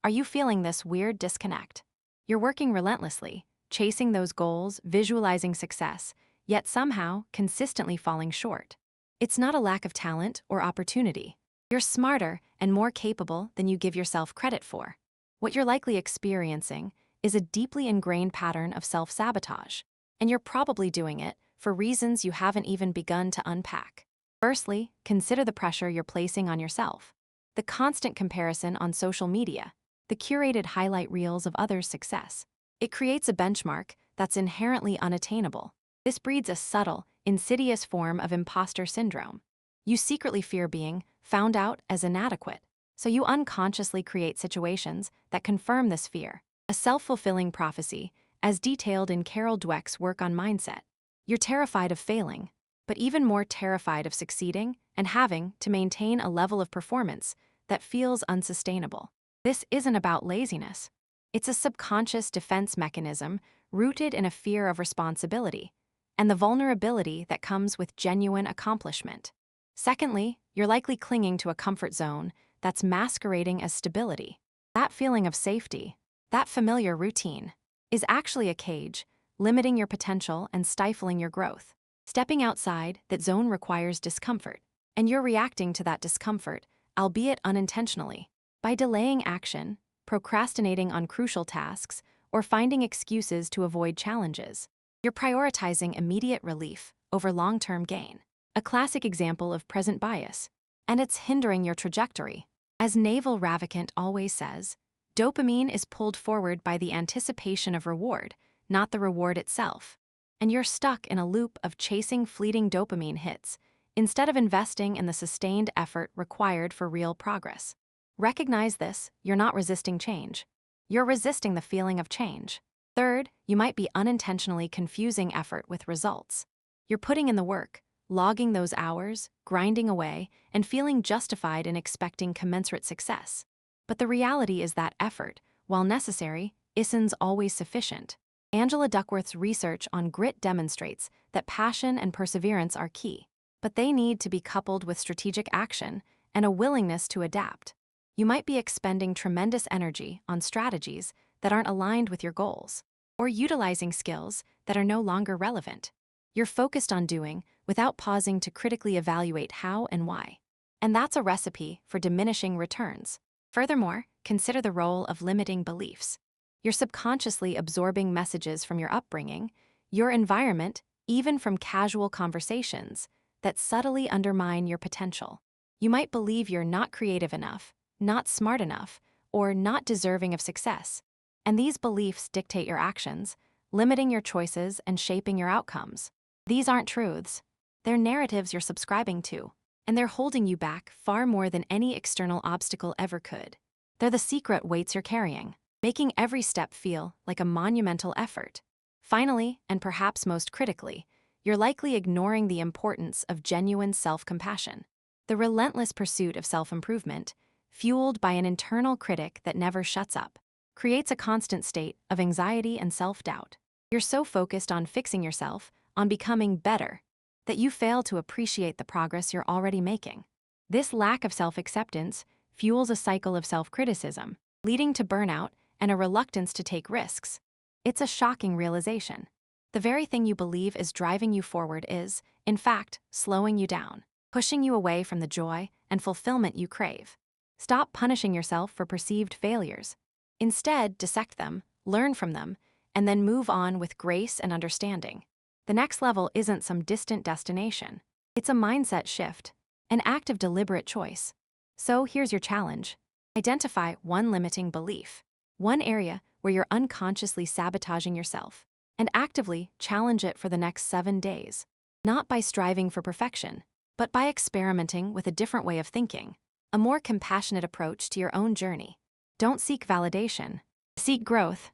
Are you feeling this weird disconnect? You're working relentlessly, chasing those goals, visualizing success, yet somehow consistently falling short. It's not a lack of talent or opportunity. You're smarter and more capable than you give yourself credit for. What you're likely experiencing is a deeply ingrained pattern of self-sabotage, and you're probably doing it for reasons you haven't even begun to unpack. Firstly, consider the pressure you're placing on yourself. The constant comparison on social media, the curated highlight reels of others' success. It creates a benchmark that's inherently unattainable. This breeds a subtle, insidious form of imposter syndrome. You secretly fear being found out as inadequate, so you unconsciously create situations that confirm this fear. A self-fulfilling prophecy, as detailed in Carol Dweck's work on mindset. You're terrified of failing, but even more terrified of succeeding and having to maintain a level of performance that feels unsustainable. This isn't about laziness. It's a subconscious defense mechanism rooted in a fear of responsibility and the vulnerability that comes with genuine accomplishment. Secondly, you're likely clinging to a comfort zone that's masquerading as stability. That feeling of safety, that familiar routine, is actually a cage, limiting your potential and stifling your growth. Stepping outside that zone requires discomfort, and you're reacting to that discomfort, albeit unintentionally, by delaying action, procrastinating on crucial tasks, or finding excuses to avoid challenges. You're prioritizing immediate relief over long-term gain, a classic example of present bias, and it's hindering your trajectory. As Naval Ravikant always says, dopamine is pulled forward by the anticipation of reward, not the reward itself. And you're stuck in a loop of chasing fleeting dopamine hits instead of investing in the sustained effort required for real progress. Recognize this, you're not resisting change. You're resisting the feeling of change. Third, you might be unintentionally confusing effort with results. You're putting in the work, logging those hours, grinding away, and feeling justified in expecting commensurate success. But the reality is that effort, while necessary, isn't always sufficient. Angela Duckworth's research on grit demonstrates that passion and perseverance are key, but they need to be coupled with strategic action and a willingness to adapt. You might be expending tremendous energy on strategies that aren't aligned with your goals, or utilizing skills that are no longer relevant. You're focused on doing without pausing to critically evaluate how and why. And that's a recipe for diminishing returns. Furthermore, consider the role of limiting beliefs. You're subconsciously absorbing messages from your upbringing, your environment, even from casual conversations, that subtly undermine your potential. You might believe you're not creative enough, not smart enough, or not deserving of success. And these beliefs dictate your actions, limiting your choices and shaping your outcomes. These aren't truths. They're narratives you're subscribing to, and they're holding you back far more than any external obstacle ever could. They're the secret weights you're carrying, making every step feel like a monumental effort. Finally, and perhaps most critically, you're likely ignoring the importance of genuine self-compassion. The relentless pursuit of self-improvement, fueled by an internal critic that never shuts up, creates a constant state of anxiety and self-doubt. You're so focused on fixing yourself, on becoming better, that you fail to appreciate the progress you're already making. This lack of self-acceptance fuels a cycle of self-criticism, leading to burnout and a reluctance to take risks. It's a shocking realization. The very thing you believe is driving you forward is, in fact, slowing you down, pushing you away from the joy and fulfillment you crave. Stop punishing yourself for perceived failures. Instead, dissect them, learn from them, and then move on with grace and understanding. The next level isn't some distant destination. It's a mindset shift, an act of deliberate choice. So here's your challenge. Identify one limiting belief, one area where you're unconsciously sabotaging yourself, and actively challenge it for the next 7 days. Not by striving for perfection, but by experimenting with a different way of thinking, a more compassionate approach to your own journey. Don't seek validation. Seek growth.